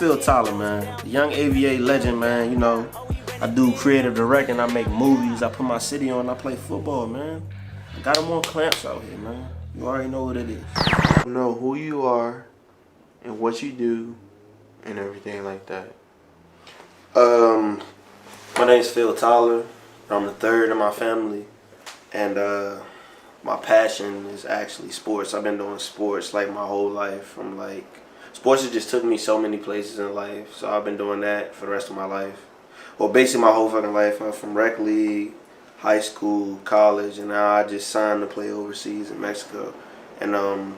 Phil Tyler, man. The young AVA legend, man. You know, I do creative directing, I make movies, I put my city on, I play football, man. I got them on clamps out here, man. You already know what it is. Know who you are and what you do and everything like that. Um, my name's Phil Tyler. I'm the third in my family, and my passion is actually sports. I've been doing sports like my whole life. Sports has just took me so many places in life, so I've been doing that for the rest of my life. Well, basically my whole fucking life. I'm from rec league, high school, college, and now I just signed to play overseas in Mexico. And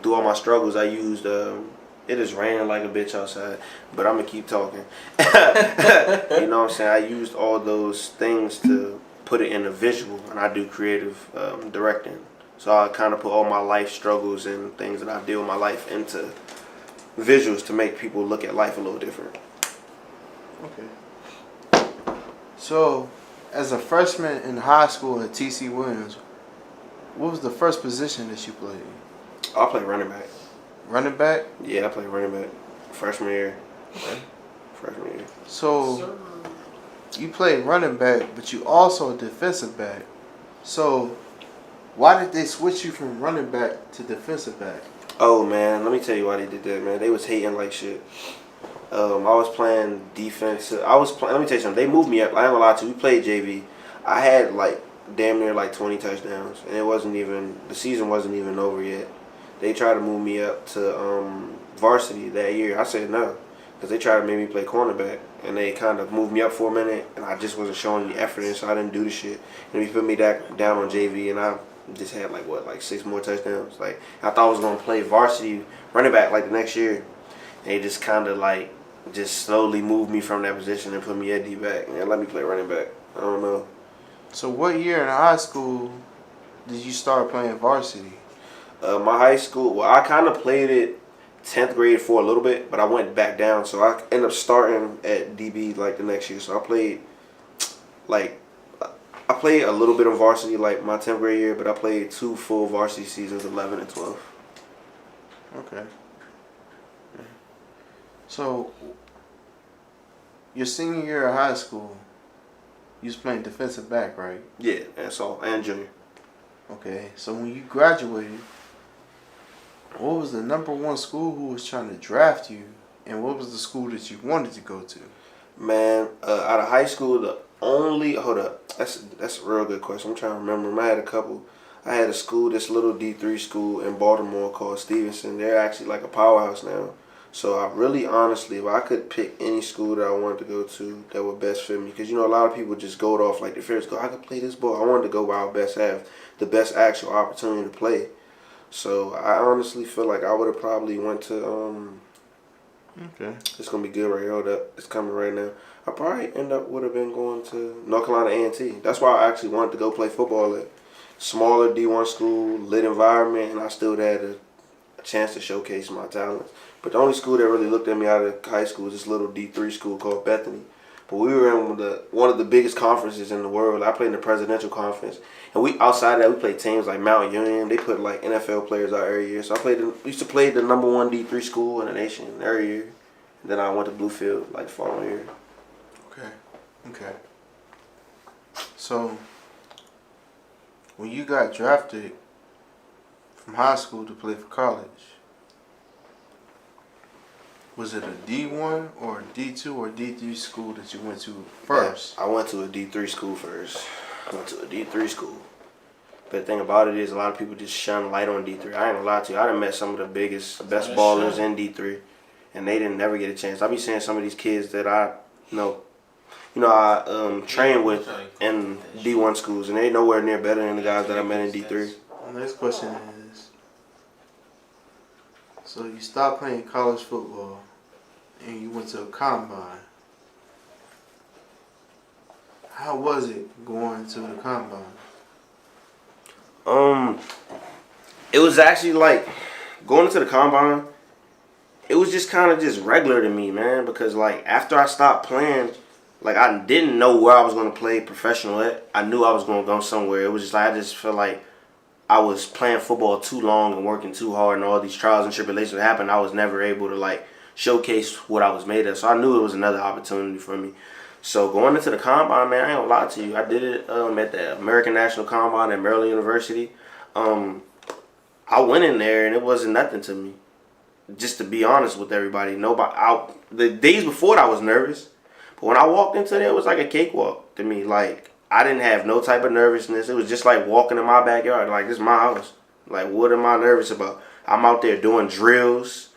through all my struggles, I used it is raining like a bitch outside, but I'm gonna keep talking. You know what I'm saying? I used all those things to put it in a visual, and I do creative directing. So I kind of put all my life struggles and things that I deal with my life into visuals to make people look at life a little different. Okay. So, as a freshman in high school at TC Williams, what was the first position that you played? I play running back. Running back? Yeah, I played running back freshman year. Freshman year. So, you played running back, but you also a defensive back. So, why did they switch you from running back to defensive back? Oh man, let me tell you why they did that, man. They was hating like shit. I was playing defense. Let me tell you something. They moved me up. I ain't gonna lie to you. We played JV. I had like damn near like 20 touchdowns, and the season wasn't even over yet. They tried to move me up to varsity that year. I said no, because they tried to make me play cornerback, and they kind of moved me up for a minute, and I just wasn't showing any effort in, so I didn't do the shit. And they put me down on JV, and I just had like 6 more touchdowns. Like I thought I was gonna play varsity running back like the next year. They just kind of like just slowly moved me from that position and put me at D back and let me play running back. I don't know. So, what year in high school did you start playing varsity? My high school, well, I kind of played it 10th grade for a little bit, but I went back down, so I ended up starting at DB like the next year. So like I played a little bit of varsity like my 10th grade year, but I played 2 full varsity seasons, 11 and 12. Okay. So, your senior year of high school, you was playing defensive back, right? Yeah, and junior. Okay. So when you graduated, what was the number one school who was trying to draft you, and what was the school that you wanted to go to? Man, out of high school, hold up, that's a real good question. I'm trying to remember. I had a couple. I had a school, this little D3 school in Baltimore called Stevenson. They're actually like a powerhouse now. So I really, honestly, if I could pick any school that I wanted to go to that would best fit me, because you know a lot of people just go off like the first go, I could play this ball. I wanted to go where I would best have the best actual opportunity to play. So I honestly feel like I would have probably went to Okay. It's gonna be good right here. Hold up, it's coming right now. I probably would have been going to North Carolina A&T. That's why I actually wanted to go play football at smaller D1 school, lit environment, and I still had a chance to showcase my talents. But the only school that really looked at me out of high school was this little D3 school called Bethany. But we were in one of the biggest conferences in the world. I played in the presidential conference, and outside of that we played teams like Mount Union. They put like NFL players out every year. So we used to play the number 1 D3 school in the nation every year. And then I went to Bluefield like the following year. Okay. So when you got drafted from high school to play for college, was it a D1 or a D2 or D3 school that you went to first? I went to a D3 school first. But the thing about it is a lot of people just shun light on D3. I ain't gonna lie to you. I done met some of the best ballers in D3, and they didn't never get a chance. I be seeing some of these kids that I know, I train with in D1 schools, and they nowhere near better than the guys that I met in D3. The next question is, so you stopped playing college football and you went to a combine. How was it going to the combine? It was actually like going into the combine. It was just kind of just regular to me, man, because like after I stopped playing, like I didn't know where I was going to play professional at. I knew I was going to go somewhere. It was just like I just felt like I was playing football too long and working too hard, and all these trials and tribulations that happened. I was never able to like showcase what I was made of. So I knew it was another opportunity for me. So going into the combine, man, I ain't gonna lie to you. I did it at the American National Combine at Maryland University. I went in there and it wasn't nothing to me. Just to be honest with everybody, the days before I was nervous, but when I walked into there, it was like a cakewalk to me. Like I didn't have no type of nervousness. It was just like walking in my backyard. Like this is my house. Like what am I nervous about? I'm out there doing drills.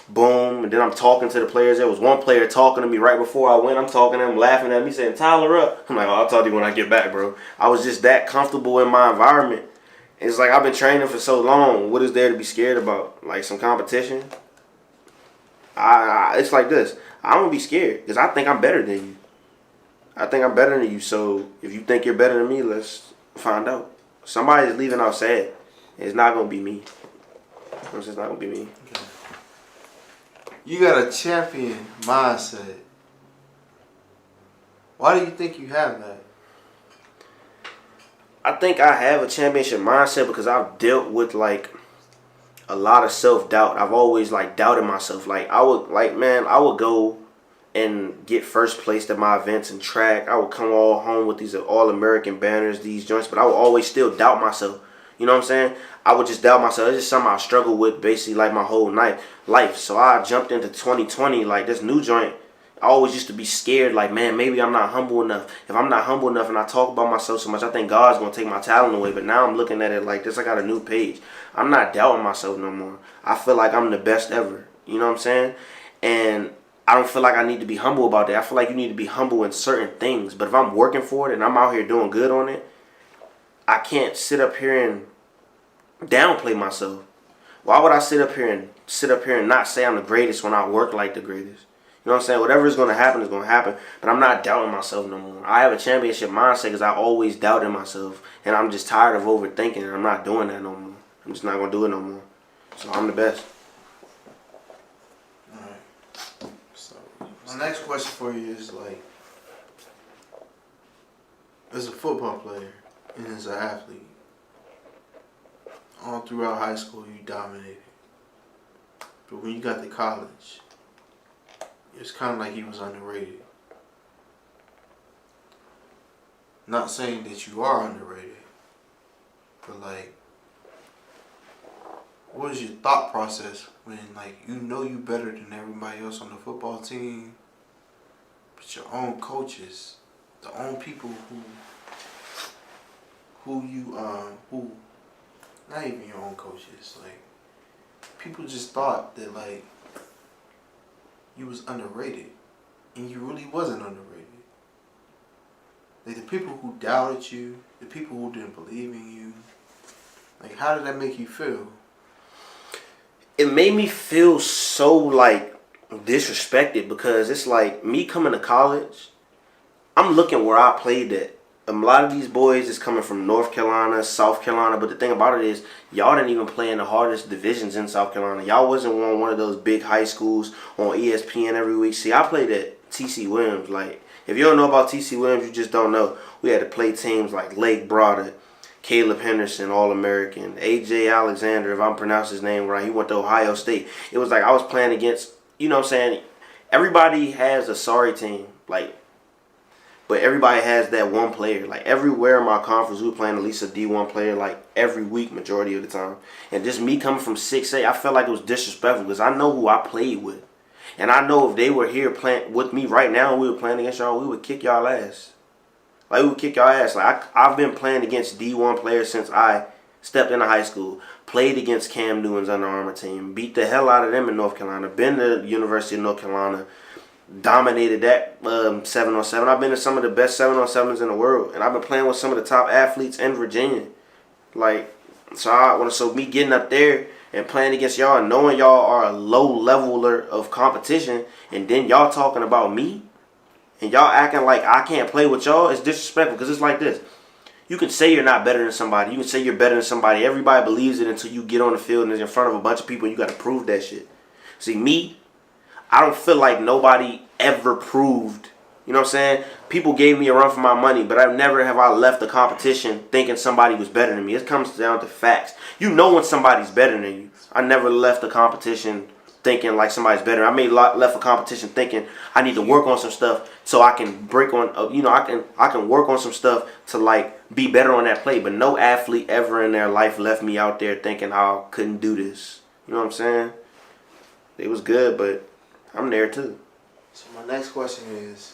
Boom, and then I'm talking to the players. There was one player talking to me right before I went. I'm talking to him, laughing at me, saying, "Tyler up." I'm like, "Oh, I'll talk to you when I get back, bro." I was just that comfortable in my environment. It's like I've been training for so long. What is there to be scared about? Like some competition? It's like this. I don't be scared because I think I'm better than you. I think I'm better than you. So if you think you're better than me, let's find out. Somebody's leaving out sad. It's not gonna be me. It's just not gonna be me. Okay. You got a champion mindset. Why do you think you have that? I think I have a championship mindset because I've dealt with like a lot of self-doubt. I've always like doubted myself. Like I would go and get first place at my events and track. I would come all home with these all-American banners, these joints, but I would always still doubt myself. You know what I'm saying? I would just doubt myself. It's just something I struggled with basically like my whole life. So I jumped into 2020 like this new joint. I always used to be scared like, man, maybe I'm not humble enough. If I'm not humble enough and I talk about myself so much, I think God's going to take my talent away. But now I'm looking at it like this. I got a new page. I'm not doubting myself no more. I feel like I'm the best ever. You know what I'm saying? And I don't feel like I need to be humble about that. I feel like you need to be humble in certain things. But if I'm working for it and I'm out here doing good on it, I can't sit up here and downplay myself. Why would I sit up here and not say I'm the greatest when I work like the greatest? You know what I'm saying? Whatever is going to happen is going to happen. But I'm not doubting myself no more. I have a championship mindset because I always doubted myself. And I'm just tired of overthinking. And I'm not doing that no more. I'm just not going to do it no more. So I'm the best. Alright. So my next question for you is like, as a football player and as an athlete, all throughout high school you dominated. But when you got to college, it's kind of like he was underrated. Not saying that you are underrated, but like, what is your thought process when like you know you better than everybody else on the football team, but your own coaches, the own people who not even your own coaches, like people just thought that like you was underrated, and you really wasn't underrated. Like the people who doubted you, the people who didn't believe in you, like how did that make you feel? It made me feel so like disrespected because it's like me coming to college, I'm looking where I played at. A lot of these boys is coming from North Carolina, South Carolina, but the thing about it is y'all didn't even play in the hardest divisions in South Carolina. Y'all wasn't on one of those big high schools on ESPN every week. See, I played at T.C. Williams. Like, if you don't know about T.C. Williams, you just don't know. We had to play teams like Lake Broder, Caleb Henderson, All-American, A.J. Alexandria, if I'm pronouncing his name right. He went to Ohio State. It was like I was playing against, you know what I'm saying, everybody has a sorry team. Like, but everybody has that one player. Like everywhere in my conference, we were playing at least a D1 player like every week, majority of the time. And just me coming from 6A, I felt like it was disrespectful because I know who I played with. And I know if they were here playing with me right now and we were playing against y'all, we would kick y'all ass. Like we would kick y'all ass. Like I've been playing against D1 players since I stepped into high school. Played against Cam Newton's Under Armour team. Beat the hell out of them in North Carolina. Been to the University of North Carolina. Dominated that 7-on-7. I've been to some of the best 7-on-7s in the world, and I've been playing with some of the top athletes in Virginia. Like, so me getting up there and playing against y'all and knowing y'all are a low leveler of competition, and then y'all talking about me, and y'all acting like I can't play with y'all, it's disrespectful. Because it's like this: you can say you're not better than somebody, you can say you're better than somebody. Everybody believes it until you get on the field and it's in front of a bunch of people, and you got to prove that shit. See, me, I don't feel like nobody ever proved, you know what I'm saying? People gave me a run for my money, but I've never have I left the competition thinking somebody was better than me. It comes down to facts. You know when somebody's better than you. I never left the competition thinking like somebody's better. I may left a competition thinking I need to work on some stuff so I can break on. I can work on some stuff to like be better on that play. But no athlete ever in their life left me out there thinking I couldn't do this. You know what I'm saying? It was good, but I'm there too. So my next question is,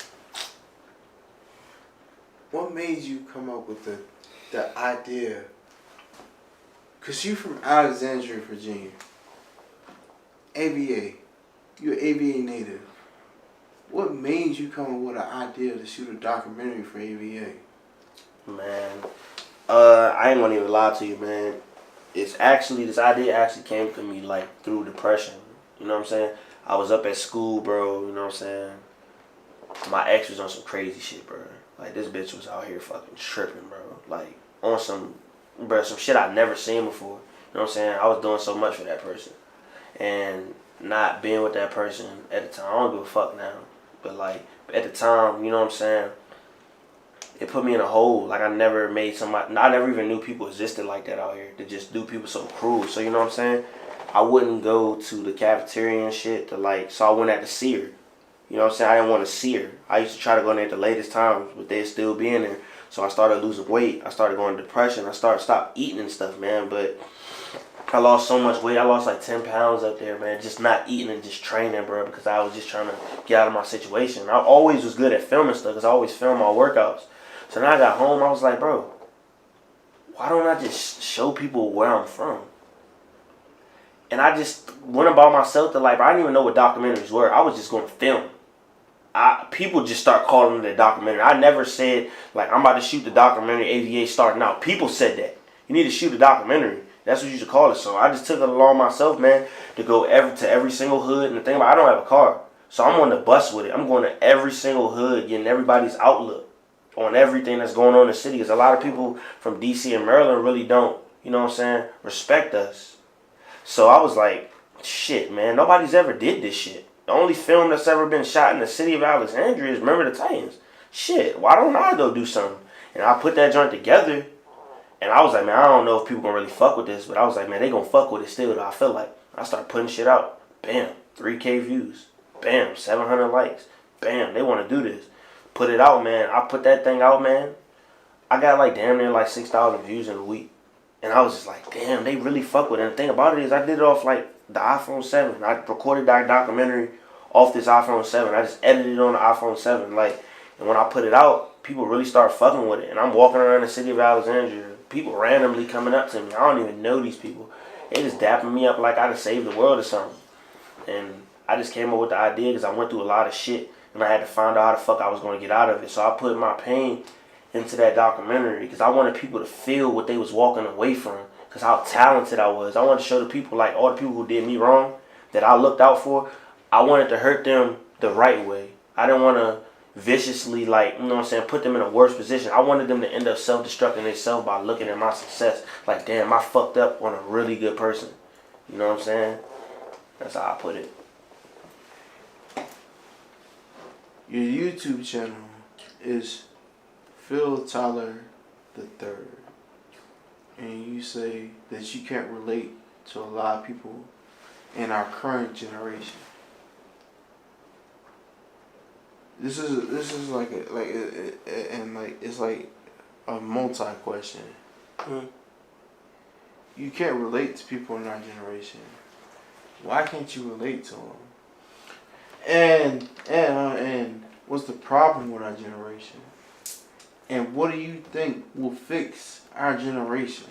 what made you come up with the idea? Cause you from Alexandria, Virginia. ABA. You're an ABA native. What made you come up with an idea to shoot a documentary for ABA? Man, I ain't gonna even lie to you, man. This idea actually came to me like through depression. You know what I'm saying? I was up at school, bro. You know what I'm saying? My ex was on some crazy shit, bro. Like this bitch was out here fucking tripping, bro. Like on some shit I never seen before. You know what I'm saying? I was doing so much for that person. And not being with that person at the time, I don't give a fuck now. But like at the time, you know what I'm saying? It put me in a hole. Like I never even knew people existed like that out here. To just do people so cruel. So you know what I'm saying? I wouldn't go to the cafeteria and shit so I wouldn't have to see her. You know what I'm saying? I didn't want to see her. I used to try to go in there at the latest times, but they'd still be in there. So I started losing weight. I started going into depression. I stopped eating and stuff, man. But I lost so much weight. I lost like 10 pounds up there, man. Just not eating and just training, bro, because I was just trying to get out of my situation. I always was good at filming stuff because I always film my workouts. So now I got home, I was like, bro, why don't I just show people where I'm from? And I just went about myself to like, I didn't even know what documentaries were. I was just going to film. People just start calling it a documentary. I never said, like, I'm about to shoot the documentary, AVA starting out. People said that. You need to shoot a documentary. That's what you should call it. So I just took it along myself, man, to go to every single hood. And the thing about it, I don't have a car. So I'm on the bus with it. I'm going to every single hood, getting everybody's outlook on everything that's going on in the city. Because a lot of people from D.C. and Maryland really don't, you know what I'm saying, respect us. So I was like, shit, man, nobody's ever did this shit. The only film that's ever been shot in the city of Alexandria is Remember the Titans. Shit, why don't I go do something? And I put that joint together, and I was like, man, I don't know if people gonna really fuck with this, but I was like, man, they gonna fuck with it still, though. I feel like I started putting shit out. Bam, 3K views. Bam, 700 likes. Bam, they want to do this. Put it out, man. I put that thing out, man. I got like damn near like 6,000 views in a week. And I was just like, damn, they really fuck with it. And the thing about it is I did it off like the iPhone 7. I recorded that documentary off this iPhone 7. I just edited it on the iPhone 7. Like, and when I put it out, people really start fucking with it. And I'm walking around the city of Alexandria. People randomly coming up to me. I don't even know these people. They just dapping me up like I done saved the world or something. And I just came up with the idea because I went through a lot of shit. And I had to find out how the fuck I was going to get out of it. So I put my pain into that documentary because I wanted people to feel what they was walking away from. Because how talented I was. I wanted to show the people, like all the people who did me wrong, that I looked out for. I wanted to hurt them the right way. I didn't want to viciously, like, you know what I'm saying, put them in a worse position. I wanted them to end up self-destructing themselves by looking at my success. Like, damn, I fucked up on a really good person. You know what I'm saying? That's how I put it. Your YouTube channel is Phil Tyler the Third, and you say that you can't relate to a lot of people in our current generation. This is like it's like a multi question. You can't relate to people in our generation. Why can't you relate to them? And what's the problem with our generation? And what do you think will fix our generation?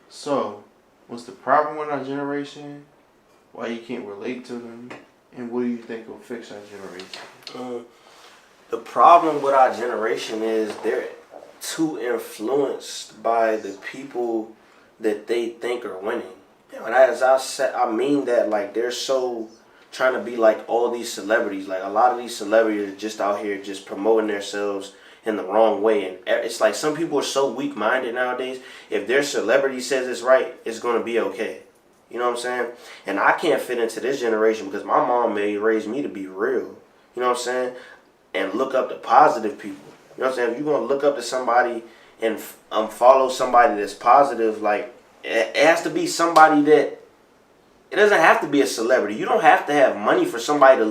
So, what's the problem with our generation? Why you can't relate to them? And what do you think will fix our generation? The problem with our generation is they're too influenced by the people that they think are winning. And as I said, I mean that like they're so trying to be like all these celebrities. Like a lot of these celebrities are just out here just promoting themselves in the wrong way. And it's like some people are so weak-minded nowadays. If their celebrity says it's right, it's going to be okay. You know what I'm saying? And I can't fit into this generation because my mom may raise me to be real. You know what I'm saying? And look up to positive people. You know what I'm saying? If you're going to look up to somebody and follow somebody that's positive, like, it has to be somebody that It doesn't have to be a celebrity. You don't have to have money for somebody to